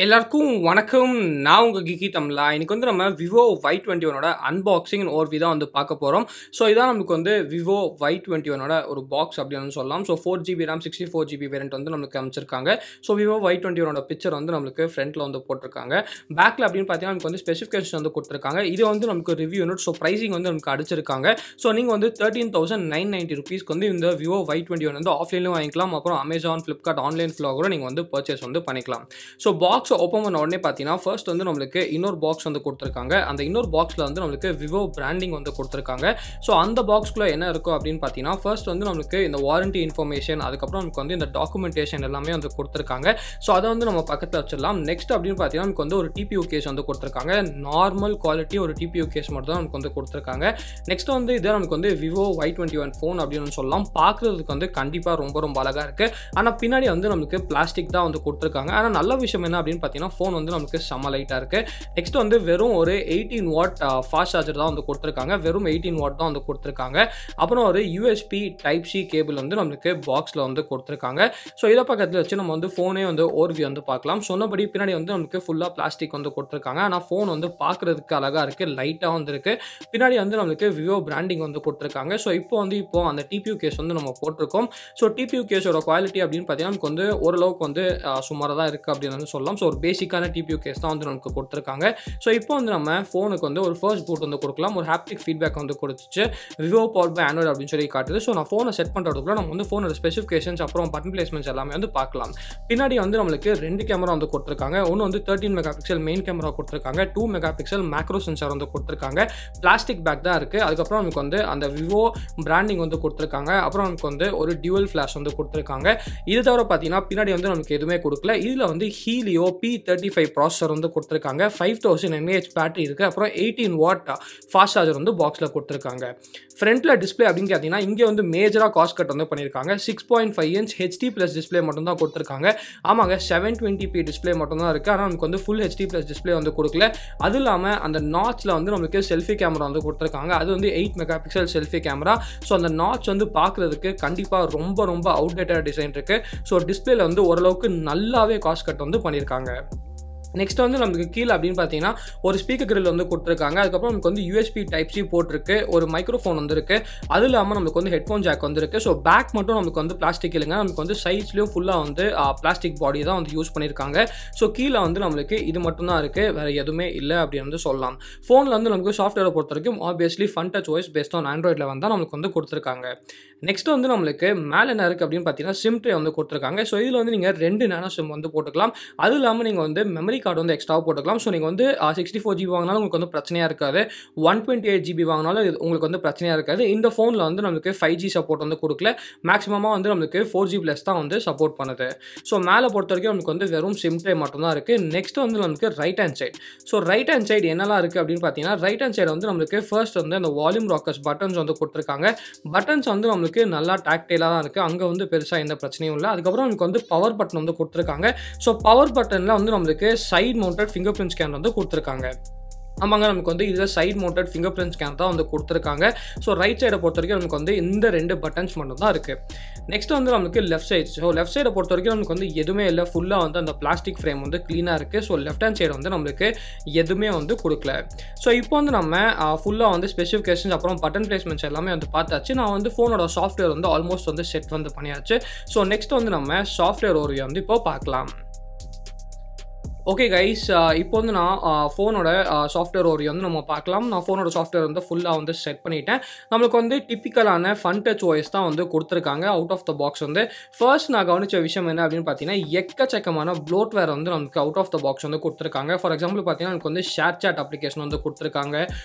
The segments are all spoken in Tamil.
எல்லாருக்கும் வணக்கம். நான் உங்கள் Geekytamizha. இன்னைக்கு வந்து நம்ம Vivo Y21 unboxing and overview தான் வந்து பார்க்க போகிறோம். ஸோ இதான் நமக்கு வந்து Vivo Y21 ஒரு பாக்ஸ் அப்படின்னு சொல்லலாம். So 4GB RAM 64GB variant வந்து நமக்கு அமைச்சிருக்காங்க. ஸோ Vivo Y21 பிக்சர் வந்து நம்மளுக்கு ஃப்ரண்ட்டில் வந்து போட்டிருக்காங்க. பேக்கில் அப்படின்னு பார்த்தீங்கன்னா நமக்கு வந்து ஸ்பெசிஃபிகேஷன் வந்து கொடுத்துருக்காங்க. இது வந்து நமக்கு ரிவ்யூ யூனிட். ஸோ ப்ரைஸிங் வந்து நமக்கு அடிச்சிருக்காங்க. ஸோ நீங்கள் வந்து 13,990 rupeesக்கு வந்து இந்த Vivo Y21 வந்து ஆஃப்லைன்லையும் வாங்கிக்கலாம். அப்புறம் Amazon, Flipkart ஆன்லைன் ஃப்ளோ கூட நீங்கள் வந்து பர்ச்சேஸ் வந்து பண்ணிக்கலாம். ஸோ பாக்ஸ் ஓப்பன் பண்ண உடனே பார்த்தீங்கன்னா ஃபர்ஸ்ட் வந்து நம்மளுக்கு இன்னொரு பாக்ஸ் வந்து கொடுத்துருக்காங்க. அந்த இன்னொரு பாக்ஸில் வந்து நம்மளுக்கு விவோ பிராண்டிங் வந்து கொடுத்துருக்காங்க. ஸோ அந்த பாக்ஸ்குள்ளே என்ன இருக்கும் அப்படின்னு பார்த்தீங்கன்னா ஃபர்ஸ்ட் வந்து நம்மளுக்கு இந்த வாரண்டி இன்ஃபர்மேஷன், அதுக்கப்புறம் நமக்கு வந்து இந்த டாக்குமெண்டேஷன் எல்லாமே வந்து கொடுத்துருக்காங்க. ஸோ அதை வந்து நம்ம பக்கத்தில் வச்சிடலாம். நெக்ஸ்ட் அப்படின்னு பார்த்தீங்கன்னா நமக்கு வந்து ஒரு டிபியூ கேஸ் வந்து கொடுத்துருக்காங்க. நார்மல் குவாலிட்டி ஒரு டிபியூ கேஸ் மட்டும் தான் நமக்கு வந்து கொடுத்துருக்காங்க. நெக்ஸ்ட் வந்து இதை நமக்கு வந்து விவோ Y21 ஃபோன் அப்படின்னு சொல்லலாம். பார்க்குறதுக்கு வந்து கண்டிப்பாக ரொம்ப அழகாக இருக்குது. ஆனால் பின்னாடி வந்து நமக்கு பிளாஸ்டிக் தான் வந்து கொடுத்துருக்காங்க. ஆனால் நல்ல விஷயம் என்ன அப்படின்னு பார்த்தீங்கன்னா ஃபோன் வந்து நமக்கு செம்ம லைட்டாக இருக்குது. நெக்ஸ்ட் வந்து வெறும் ஒரு 18 வாட் ஃபாஸ்ட் சார்ஜர் தான் வந்து கொடுத்துருக்காங்க. வெறும் 18 வாட் தான் வந்து கொடுத்துருக்காங்க. அப்புறம் ஒரு USB டைப் சி கேபிள் வந்து நம்மளுக்கு பாக்ஸில் வந்து கொடுத்துருக்காங்க. ஸோ இதை பக்கத்தில் வச்சு நம்ம வந்து ஃபோனே வந்து ஓவர்வியூ வந்து பார்க்கலாம். சொன்னபடி பின்னாடி வந்து நமக்கு ஃபுல்லாக பிளாஸ்டிக் வந்து கொடுத்துருக்காங்க. ஆனால் ஃபோன் வந்து பார்க்குறதுக்கு அழகாக இருக்குது, லைட்டாக வந்து இருக்குது. பின்னாடி வந்து நம்மளுக்கு விவோ பிராண்டிங் வந்து கொடுத்துருக்காங்க. ஸோ இப்போ அந்த டிபியூ கேஸ் வந்து நம்ம போட்டிருக்கோம். ஸோ டிபியூ கேஸோட குவாலிட்டி அப்படின்னு பார்த்தீங்கன்னா நமக்கு வந்து ஓரளவுக்கு வந்து சுமாராக தான் இருக்குது அப்படின்னு வந்து சொல்லலாம். ஸோ ஒரு பேசிக்கான டிபியூ கேஸ் தான் வந்து நமக்கு கொடுத்துருக்காங்க. ஸோ இப்போ வந்து நம்ம ஃபோனுக்கு வந்து ஒரு ஃபர்ஸ்ட் பூட் வந்து கொடுக்கலாம். ஒரு ஹாப்டிக் ஃபீட்பேக் வந்து கொடுத்துச்சு. விவோ பவர் பை ஆண்ட்ராய்டு அப்படின்னு சொல்லி காட்டுது. ஸோ நான் ஃபோனை செட் பண்ணுறதுக்குள்ள நம்ம வந்து ஃபோனோட ஸ்பெசிஃபிகேஷன்ஸ் அப்புறம் பட்டன் பிளேஸ்மெண்ட்ஸ் எல்லாமே வந்து பார்க்கலாம். பின்னாடி வந்து நம்மளுக்கு 2 கேமரா வந்து கொடுத்துருக்காங்க. ஒன்று வந்து 13 மெகா பிக்சல் மெயின் கேமரா கொடுத்துருக்காங்க. 2 மெகா பிக்சல் மேக்ரோ சென்சார் வந்து கொடுத்துருக்காங்க. பிளாஸ்டிக் பேக் தான் இருக்குது. அதுக்கப்புறம் நமக்கு வந்து அந்த விவோ பிராண்டிங் வந்து கொடுத்துருக்காங்க. அப்புறம் நமக்கு வந்து ஒரு டியூவல் ஃபிளாஷ் வந்து கொடுத்துருக்காங்க. இது தவிர பார்த்தீங்கன்னா பின்னாடி வந்து நமக்கு எதுவுமே கொடுக்கல. இதில் வந்து ஹீலியோ P35 ப்ராசஸர் வந்து கொடுத்துருக்காங்க. 5000 mAh பேட்டரி இருக்குது. அப்புறம் 18 வாட் ஃபாஸ்ட் சார்ஜர் வந்து பாக்ஸில் கொடுத்துருக்காங்க. ஃப்ரண்ட்டில் டிஸ்பிளே அப்படின்னு பார்த்தீங்கன்னா இங்கே வந்து மேஜராக காஸ்ட் கட் வந்து பண்ணியிருக்காங்க. 6.5 inch HD+ டிஸ்பிளே மட்டும் தான் கொடுத்துருக்காங்க. ஆமாங்க, 720p டிஸ்பிளே மட்டும் தான் இருக்குது. ஆனால் நமக்கு வந்து ஃபுல் HD+ டிஸ்பிளே வந்து கொடுக்கல. அது இல்லாமல் அந்த நாட்சில் வந்து நம்மளுக்கு செல்ஃபி கேமரா வந்து கொடுத்துருக்காங்க. அது வந்து 8 mega pixel selfie camera. So அந்த நாட்ச் வந்து பார்க்குறதுக்கு கண்டிப்பாக ரொம்ப அவுடேட்டட் டிசைன் இருக்குது. ஸோ டிஸ்பிளேல வந்து ஓரளவுக்கு நல்லாவே காஸ்ட் கட் வந்து பண்ணியிருக்காங்க. நெக்ஸ்ட் வந்து நமக்கு கீழே அப்படின்னு பார்த்தீங்கன்னா ஒரு ஸ்பீக்கர் கிரில் வந்து கொடுத்துருக்காங்க. அதுக்கப்புறம் நமக்கு வந்து USB டைப் சி போட்டிருக்கு. ஒரு மைக்ரோஃபோன் வந்துருக்கு. அது இல்லாமல் நமக்கு வந்து ஹெட்ஃபோன் ஜாக் வந்துருக்கு. ஸோ பேக் மட்டும் நமக்கு வந்து பிளாஸ்டிக் இல்லைங்க. நமக்கு வந்து சைட்ஸ்லையும் ஃபுல்லாக வந்து பிளாஸ்டிக் பாடி தான் வந்து யூஸ் பண்ணியிருக்காங்க. ஸோ கீழே வந்து நம்மளுக்கு இது மட்டும் தான் இருக்குது, வேறு எதுவுமே இல்லை அப்படின்னு வந்து சொல்லலாம். ஃபோனில் வந்து நமக்கு சாஃப்ட்வேரை பொறுத்த வரைக்கும் obviously Funtouch OS based on ஆண்ட்ராய்டில் வந்து நமக்கு வந்து கொடுத்துருக்காங்க. நெக்ஸ்ட் வந்து நம்மளுக்கு மேலே என்ன இருக்குது அப்படின்னு பார்த்தீங்கன்னா சிம் ட்ரே வந்து கொடுத்துருக்காங்க. ஸோ இதில் வந்து நீங்கள் 2 நேனோ சிம் வந்து போட்டுக்கலாம். அது இல்லாமல் நீங்கள் வந்து மெமரி கார்டு வந்து எக்ஸ்ட்ரா போட்டுக்கலாம். ஸோ நீங்கள் வந்து 64GB வாங்கினாலும் உங்களுக்கு வந்து பிரச்சனையாக இருக்காது. 128GB வாங்கினாலும் உங்களுக்கு வந்து பிரச்சனையாக இருக்காது. இந்த ஃபோனில் வந்து நம்மளுக்கு 5G சப்போர்ட் வந்து கொடுக்கல. மேக்ஸிமமாக வந்து நம்மளுக்கு 4G+ தான் வந்து சப்போர்ட் பண்ணுது. ஸோ மேலே பொறுத்த வரைக்கும் நமக்கு வந்து வெறும் சிம் ட்ரே மட்டும் தான் இருக்குது. நெக்ஸ்ட் வந்து நமக்கு right hand side. So right hand side என்னெல்லாம் இருக்குது அப்படின்னு பார்த்தீங்கன்னா ரைட் ஹேண்ட் சைடு வந்து நம்மளுக்கு ஃபர்ஸ்ட் வந்து அந்த வால்யூம் ராக்கர்ஸ் பட்டன்ஸ் வந்து கொடுத்துருக்காங்க. பட்டன்ஸ் வந்து நம்மளுக்கு நல்லா டாக்டைலாக தான் இருக்குது. அங்கே வந்து பெருசாக எந்த பிரச்சனையும் இல்லை. அதுக்கப்புறம் நமக்கு வந்து பவர் பட்டன் வந்து கொடுத்துருக்காங்க. ஸோ பவர் பட்டனில் வந்து நம்மளுக்கு side mounted fingerprint scan வந்து கொடுத்துருக்காங்க. ஆமாங்க, நமக்கு வந்து இதில் side mounted fingerprint scan தான் வந்து கொடுத்துருக்காங்க. ஸோ ரைட் சைடை பொறுத்த வரைக்கும் நமக்கு வந்து இந்த 2 பட்டன்ஸ் மட்டும் தான் இருக்குது. நெக்ஸ்ட் வந்து நமக்கு லெஃப்ட் சைடு. ஸோ லெஃப்ட் சைடை பொறுத்த வரைக்கும் நமக்கு வந்து எதுவுமே இல்லை. ஃபுல்லாக வந்து அந்த பிளாஸ்டிக் ஃப்ரேம் வந்து க்ளீனாக இருக்குது. ஸோ லெஃப்ட் ஹேண்ட் சைடு வந்து நம்மளுக்கு எதுவுமே வந்து கொடுக்கல. ஸோ இப்போ வந்து நம்ம ஃபுல்லாக வந்து ஸ்பெசிஃபிகேஷன்ஸ் அப்புறம் பட்டன் பிளேஸ்மெண்ட்ஸ் எல்லாமே வந்து பார்த்தாச்சு. நான் வந்து ஃபோனோட சாஃப்ட்வேர் வந்து ஆல்மோஸ்ட் வந்து செட் வந்து பண்ணியாச்சு. ஸோ நெக்ஸ்ட் வந்து நம்ம சாஃப்ட்வேர் ஓவர்வியூ வந்து இப்போ பார்க்கலாம். ஓகே கைஸ், இப்போ வந்து நான் ஃபோனோட சாஃப்ட்வேர் ஓவர்வியூ வந்து நம்ம பார்க்கலாம். நான் ஃபோனோட சாஃப்ட்வேர் வந்து ஃபுல்லாக வந்து செட் பண்ணிட்டேன். நம்மளுக்கு வந்து டிப்பிக்கலான ஃபன் டச் OS தான் வந்து கொடுத்துருக்காங்க அவுட் ஆஃப் த பாக்ஸ். வந்து ஃபர்ஸ்ட் நான் கவனிச்ச விஷயம் என்ன அப்படின்னு பார்த்தீங்கன்னா எக்கச்சக்கமான ப்ளோட்வேர் வந்து நமக்கு அவுட் ஆஃப் த பாக்ஸ் வந்து கொடுத்துருக்காங்க. ஃபார் எக்ஸாம்பிள் பார்த்தீங்கன்னா நமக்கு வந்து ஷேர் சாட் அப்ளிகேஷன் வந்து கொடுத்துருக்காங்க.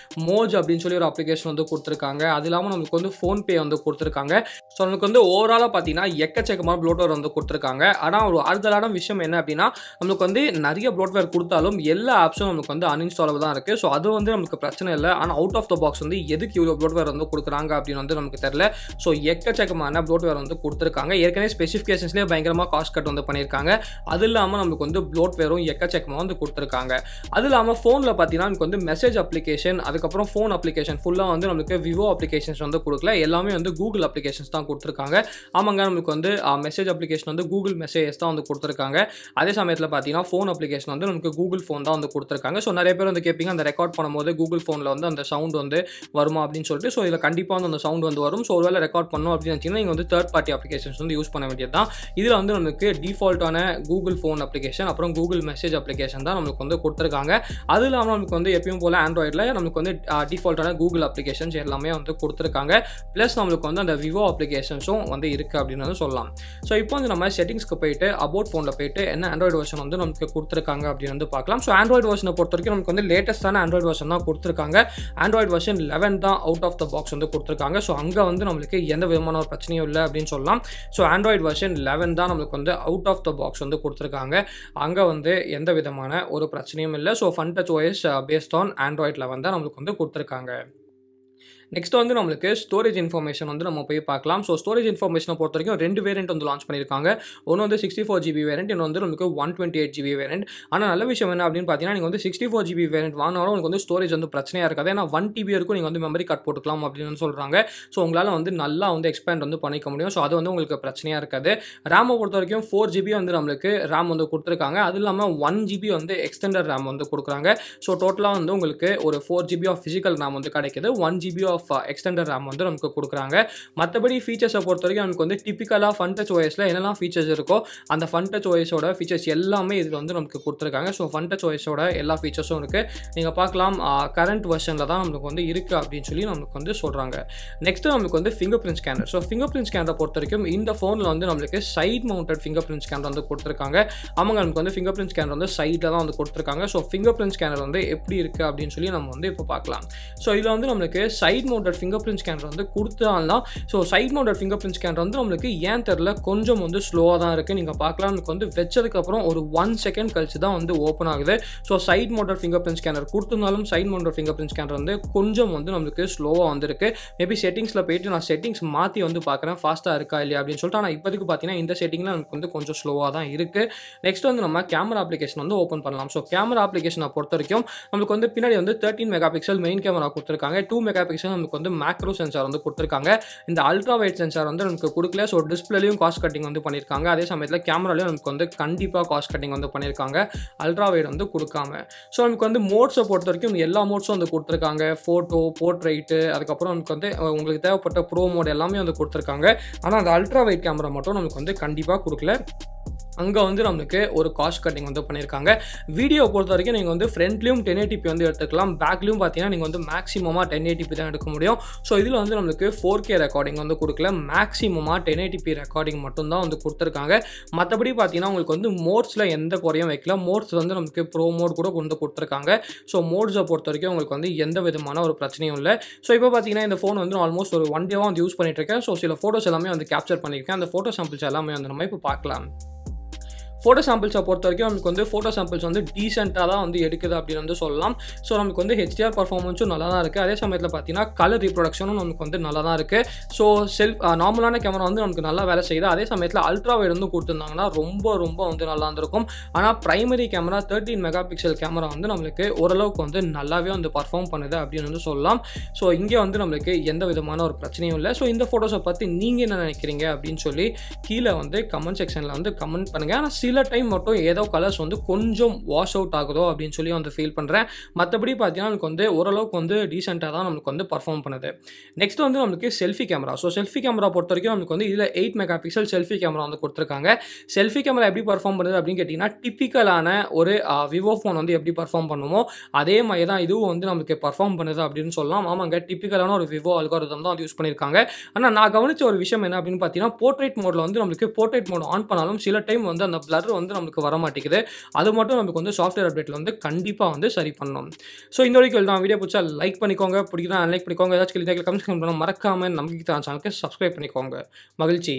மோஜ் அப்படின்னு சொல்லி ஒரு அப்ளிகேஷன் வந்து கொடுத்துருக்காங்க. அது இல்லாமல் நமக்கு வந்து ஃபோன்பே வந்து கொடுத்துருக்காங்க. ஸோ நமக்கு வந்து ஓவராலாக பார்த்தீங்கன்னா எக்கச்சக்கமான ப்ளோட்வேர் வந்து கொடுத்துருக்காங்க. ஆனால் ஒரு ஆறுதலான விஷயம் என்ன அப்படின்னா நமக்கு வந்து நிறைய ப்ளோட்வேர் கொடுத்தாலும் எல்லா ஆப்ஸும் நமக்கு வந்து அன்இன்ஸ்டாலபிள் தான் இருக்குது. ஸோ அது வந்து நமக்கு பிரச்சனை இல்லை. ஆனால் அவுட் ஆஃப் த பாக்ஸ் வந்து எதுக்கு இவ்வளோ ப்ளோட்வேர் வந்து கொடுக்குறாங்க அப்படின்னு வந்து நமக்கு தெரியல. ஸோ எக்கச்சக்கமான ப்ளோட்வேர் வந்து கொடுத்துருக்காங்க. ஏற்கனவே ஸ்பெசிஃபிகேஷன்ஸ்லேயே பயங்கரமாக காஸ்ட் கட் வந்து பண்ணியிருக்காங்க. அது இல்லாமல் நமக்கு வந்து ப்ளோட்வேரும் எக்கச்சக்கமாக வந்து கொடுத்துருக்காங்க. அது இல்லாமல் ஃபோனில் பார்த்தீங்கன்னா நமக்கு வந்து மெசேஜ் அப்ளிகேஷன், அதுக்கப்புறம் ஃபோன் அப்ளிகேஷன் ஃபுல்லாக வந்து நமக்கு விவோ அப்ளிகேஷன்ஸ் வந்து கொடுக்கல. எல்லாமே வந்து கூகுள் அப்ளிகேஷன்ஸ் தான் கொடுத்துருக்காங்க. ஆமாங்க, நமக்கு வந்து மெசேஜ் அப்ளிகேஷன் வந்து கூகுள் மெசேஜஸ் தான் வந்து கொடுத்துருக்காங்க. அதே சமயத்தில் பார்த்தீங்கன்னா ஃபோன் அப்ளிகேஷன் அப்ளிகேஷன் வந்து நமக்கு கூகுள் ஃபோன் தான் வந்து கொடுத்துருக்காங்க. ஸோ நிறைய பேர் வந்து கேட்பீங்க, அந்த ரெக்கார்ட் பண்ணும்போது கூகுள் ஃபோனில் வந்து அந்த சவுண்ட் வந்து வருமா அப்படின்னு சொல்லிட்டு. ஸோ இதில் கண்டிப்பாக வந்து அந்த சவுண்ட் வந்து வரும். ஸோ ஒருவேளை ரெக்கார்ட் பண்ணணும் அப்படின்னு நினச்சிங்கன்னா நீங்கள் வந்து தேர்ட் பார்ட்டி அப்ளிகேஷன்ஸ் வந்து யூஸ் பண்ண வேண்டியது தான். இதில் வந்து நமக்கு டிஃபால்ட்டான கூகுள் ஃபோன் அப்ளிகேஷன் அப்புறம் கூகுள் மெசேஜ் அப்ளிகேஷன் தான் நமக்கு வந்து கொடுத்துருக்காங்க. அது இல்லாமல் நமக்கு வந்து எப்பயும் போல் ஆண்ட்ராய்டில் நமக்கு வந்து டிஃபால்ட்டான கூகுள் அப்ளிகேஷன்ஸ் எல்லாமே வந்து கொடுத்துருக்காங்க. ப்ளஸ் நம்மளுக்கு வந்து அந்த விவோ அப்ளிகேஷன்ஸும் வந்து இருக்குது அப்படின்னு வந்து சொல்லலாம். ஸோ இப்போ வந்து நம்ம செட்டிங்ஸ்க்கு போயிட்டு அபவுட் ஃபோனில் போயிட்டு என்ன ஆண்ட்ராய்டு வெர்ஷன் வந்து நமக்கு கொடுத்துருக்காங்க அப்படின்னு வந்து பார்க்கலாம். ஸோ ஆண்ட்ராய்டு வெர்ஷனை பொறுத்த வரைக்கும் நமக்கு வந்து லேட்டஸ்ட்டான ஆண்ட்ராய்டு வெர்ஷன் தான் கொடுத்துருக்காங்க. ஆண்ட்ராய்டு வெர்ஷன் 11 தான் அவுட் ஆஃப் த பாக்ஸ் வந்து கொடுத்துருக்காங்க. ஸோ அங்கே வந்து நம்மளுக்கு எந்த விதமான ஒரு பிரச்சனையும் இல்லை அப்படின்னு சொல்லலாம். ஸோ ஆண்ட்ராய்டு வெர்ஷன் 11 தான் நம்மளுக்கு வந்து அவுட் ஆஃப் த பாக்ஸ் வந்து கொடுத்துருக்காங்க. அங்கே வந்து எந்த விதமான ஒரு பிரச்சனையும் இல்லை. So fun touch OS based on Android 11 தான் நம்மளுக்கு வந்து கொடுத்துருக்காங்க. நெக்ஸ்ட் வந்து நம்மளுக்கு ஸ்டோரேஜ் இன்ஃபர்மேஷன் வந்து நம்ம போய் பார்க்கலாம். ஸோ ஸ்டோரேஜ் இன்ஃபர்மேஷனை பொறுத்த வரைக்கும் 2 வேரியன்ட் வந்து லான்ச் பண்ணியிருக்காங்க. ஒன்று வந்து 64 GB வேரியன்ட், இன்னொன்று வந்து நமக்கு 128 GB வேரியன்ட். ஆனால் நல்ல விஷயம் என்ன அப்படின்னு பார்த்தீங்கன்னா, நீங்கள் வந்து 64 GB வேரியன்ட் வாங்கினாலும் உங்களுக்கு வந்து ஸ்டோரேஜ் வந்து பிரச்சனையாக இருக்காது. ஏன்னா 1 TB வரைக்கும் நீங்கள் வந்து மெமரி கார்டு போட்டுக்கலாம் அப்படின்னு சொல்கிறாங்க. ஸோ உங்களால் வந்து நல்லா வந்து எக்ஸ்பேண்ட் வந்து பண்ணிக்க முடியும். ஸோ அது வந்து உங்களுக்கு பிரச்சனையாக இருக்காது. ரேமை பொறுத்த வரைக்கும் 4 GB வந்து நம்மளுக்கு ரேம் வந்து கொடுத்துருக்காங்க. அது இல்லாமல் 1 GB வந்து எக்ஸ்டெண்டட் ரேம் வந்து கொடுக்குறாங்க. ஸோ டோட்டலாக வந்து உங்களுக்கு ஒரு 4 GB ஆஃப் ஃபிசிக்கல் ரேம் வந்து கிடைக்குது. 1 GB ஆஃப் எக்ஸ்டெண்டட் ரேம் வந்து நமக்கு கொடுக்குறாங்க. மற்றபடி ஃபீச்சர்ஸை பொறுத்த வரைக்கும் நமக்கு வந்து டிப்பிக்கலாக ஃபன் டச் ஓஎஸில் என்னெல்லாம் ஃபீச்சர்ஸ் இருக்கோ அந்த ஃபன் டச் ஓஎஸோட ஃபீச்சர்ஸ் எல்லாமே இதில் வந்து நமக்கு கொடுத்துருக்காங்க. ஸோ ஃபன் டச் ஓஎஸோட எல்லா ஃபீச்சர்ஸும் இருக்குது. நீங்கள் பார்க்கலாம் கரண்ட் வெர்ஷனில் தான் நமக்கு வந்து இருக்குது அப்படின்னு சொல்லி நமக்கு வந்து சொல்கிறாங்க. நெக்ஸ்ட்டு நமக்கு வந்து fingerprint scanner. So fingerprint ஸ்கேனரை பொறுத்த வரைக்கும் இந்த ஃபோனில் வந்து நம்மளுக்கு side mounted fingerprint scanner வந்து கொடுத்துருக்காங்க. அவங்க நமக்கு வந்து ஃபிங்கர் பிரிண்ட் ஸ்கேனர் வந்து சைடில் தான் வந்து கொடுத்துருக்காங்க. ஸோ ஃபிங்கர் பிரிண்ட் ஸ்கேனர் வந்து எப்படி இருக்குது அப்படின்னு சொல்லி நம்ம வந்து இப்போ பார்க்கலாம். ஸோ இதில் வந்து நம்மளுக்கு side mounted fingerprint scanner வந்து கொடுத்தாலும் so side mounted fingerprint scanner வந்து நம்மளுக்கு ஏன் தெரியல கொஞ்சம் வந்து ஸ்லோவாக தான் இருக்குது. நீங்கள் பார்க்கலாம் நமக்கு வந்து வச்சதுக்கப்புறம் ஒரு 1 செகண்ட் கழிச்சு தான் வந்து ஓப்பன் ஆகுது. So side mounted fingerprint scanner கொடுத்திருந்தாலும் side mounted fingerprint scanner வந்து கொஞ்சம் வந்து நம்மளுக்கு ஸ்லோவாக வந்துருக்கு. மேபி செட்டிங்ஸில் போயிட்டு நான் செட்டிங்ஸ் மாற்றி வந்து பார்க்குறேன் ஃபாஸ்ட்டாக இருக்கா இல்லையா அப்படின்னு சொல்லிட்டு. ஆனால் இப்போதைக்கு பார்த்தீங்கன்னா இந்த செட்டிங்கில் நமக்கு வந்து கொஞ்சம் ஸ்லோவாக தான் இருக்குது. நெக்ஸ்ட் வந்து நம்ம கேமரா அப்ளிகேஷன் வந்து ஓப்பன் பண்ணலாம். ஸோ கேமரா அப்ளிகேஷனை பொறுத்த வரைக்கும் நமக்கு வந்து பின்னாடி வந்து 13 மெகா பிக்சல் மெயின் கேமரா கொடுத்துருக்காங்க. 2 மெகா பிக்சல் நமக்கு வந்து மேக்ரோ சென்சார் வந்து கொடுத்துருக்காங்க. இந்த அல்ட்ரா வைட் சென்சார் வந்து நமக்கு கொடுக்கல. ஸோ டிஸ்பிளேலையும் காஸ்ட் கட்டிங் வந்து பண்ணியிருக்காங்க. அதே சமயத்தில் கேமராலையும் நமக்கு வந்து கண்டிப்பாக காஸ்ட் கட்டிங் வந்து பண்ணியிருக்காங்க. அல்ட்ரா வைட் வந்து கொடுக்காம. ஸோ நமக்கு வந்து மோட்ஸை பொறுத்த வரைக்கும் எல்லா மோட்ஸும் வந்து கொடுத்துருக்காங்க. ஃபோட்டோ, போர்ட்ரைட்டு, அதுக்கப்புறம் நமக்கு வந்து உங்களுக்கு தேவைப்பட்ட ப்ரோ மோட் எல்லாமே வந்து கொடுத்துருக்காங்க. ஆனால் அந்த அல்ட்ரா வைட் கேமரா மட்டும் நமக்கு வந்து கண்டிப்பாக கொடுக்கல. அங்கே வந்து நம்மளுக்கு ஒரு காஸ்ட் கட்டிங் வந்து பண்ணியிருக்காங்க. வீடியோ பொறுத்த வரைக்கும் நீங்கள் வந்து ஃப்ரண்ட்லேயும் 1080p வந்து எடுத்துக்கலாம். பேக்லேயும் பார்த்தீங்கன்னா நீங்கள் வந்து மேக்ஸிமமாக 1080p தான் எடுக்க முடியும். ஸோ இதில் வந்து நம்மளுக்கு 4K ரெக்கார்டிங் வந்து கொடுக்கல. மேக்ஸிமமாக 1080p ரெக்கார்டிங் மட்டும்தான் வந்து கொடுத்துருக்காங்க. மற்றபடி பார்த்தீங்கன்னா உங்களுக்கு வந்து மோட்ஸில் எந்த குறையும் வைக்கல. மோட்ஸ் வந்து நமக்கு ப்ரோ மோட் கூட கொண்டு கொடுத்துருக்காங்க. ஸோ மோட்ஸை பொறுத்த வரைக்கும் உங்களுக்கு வந்து எந்த விதமான ஒரு பிரச்சனையும் இல்லை. ஸோ இப்போ பார்த்தீங்கன்னா இந்த ஃபோன் வந்து ஆல்மோஸ்ட் ஒரு 1 டேவாக வந்து யூஸ் பண்ணிட்டு இருக்கேன். ஸோ சில ஃபோட்டோஸ் எல்லாமே வந்து கேப்சர் பண்ணியிருக்கேன். அந்த ஃபோட்டோ சாம்பிள்ஸ் எல்லாமே வந்து நம்ம இப்போ பார்க்கலாம். ஃபோட்டோ சாம்பிள்ஸை பொறுத்த வரைக்கும் நமக்கு வந்து ஃபோட்டோ சாம்பிள்ஸ் வந்து டீசெண்டாக தான் வந்து எடுக்குது அப்படின்னு வந்து சொல்லலாம். ஸோ நமக்கு வந்து HDR பர்ஃபார்மன்ஸும் நல்லா தான் இருக்குது. அதே சமயத்தில் பார்த்தீங்கன்னா கலர் ரீப்ரொடக்ஷனும் நமக்கு வந்து நல்லா தான் இருக்குது. ஸோ நார்மலான கேமரா வந்து நமக்கு நல்லா வேலை செய்யுது. அதே சமயத்தில் அல்ட்ரா வைட் வந்து கொடுத்துருந்தாங்கன்னா ரொம்ப வந்து நல்லா இருந்திருக்கும். ஆனால் primary camera 13 mega pixel camera வந்து நம்மளுக்கு ஓரளவுக்கு வந்து நல்லாவே வந்து பர்ஃபார்ம் பண்ணுது அப்படின்னு வந்து சொல்லலாம். ஸோ இங்கே வந்து நம்மளுக்கு எந்த விதமான ஒரு பிரச்சனையும் இல்லை. ஸோ இந்த ஃபோட்டோஸை பற்றி நீங்கள் என்ன நினைக்கிறீங்க அப்படின்னு சொல்லி கீழே வந்து கமெண்ட் செக்ஷனில் வந்து கமெண்ட் பண்ணுங்கள். ஆனால் சில டைம் மட்டும் ஏதோ கலர்ஸ் வந்து கொஞ்சம் வாஷ் அவுட் ஆகுதோ அப்படின்னு சொல்லி வந்து ஃபீல் பண்ணுறேன். மற்றபடி பார்த்தீங்கன்னா நமக்கு வந்து ஓரளவுக்கு வந்து டீசெண்டாக தான் நமக்கு வந்து பர்ஃபார்ம் பண்ணுது. நெக்ஸ்ட் வந்து நமக்கு selfie camera. So selfie camera பொறுத்த வரைக்கும் நமக்கு வந்து இதில் 8 மெகா பிக்சல் செல்ஃபி கேமரா வந்து கொடுத்துருக்காங்க. செல்ஃபி கேமரா எப்படி பர்ஃபார்ம் பண்ணுது அப்படின்னு கேட்டிங்கன்னா டிப்பிக்கலான ஒரு விவோ ஃபோன் வந்து எப்படி பர்ஃபார்ம் பண்ணுமோ அதே மாதிரி தான் இதுவும் வந்து நமக்கு பர்ஃபார்ம் பண்ணுது அப்படின்னு சொல்லலாம். ஆமாங்க, டிப்பிக்கலான ஒரு விவோ அல்காரிதம் தான் வந்து யூஸ் பண்ணியிருக்காங்க. ஆனால் நான் கவனிச்ச ஒரு விஷயம் என்ன அப்படின்னு பார்த்தீங்கன்னா போர்ட்ரேட் மோடில் வந்து நம்மளுக்கு போர்ட்ரேட் மோட் ஆன் பண்ணாலும் சில டைம் வந்து அந்த பிளர் வந்து நமக்கு வர மாட்டேங்குது. அது மட்டும் நமக்கு வந்து சாஃப்ட்வேர் அப்டேட்டில் வந்து கண்டிப்பாக வந்து சரி பண்ணணும். ஸோ இந்த வரைக்கும் தான் வீடியோ பிடிச்சா லைக் பண்ணிக்கோங்க, பிடிக்குதா லைக் பண்ணிக்கோங்க, ஏதாச்சும் கமெண்ட் பண்ண மறக்காமல் நமக்கு சேனலுக்கு சப்ஸ்கிரைப் பண்ணிக்கோங்க. மகிழ்ச்சி.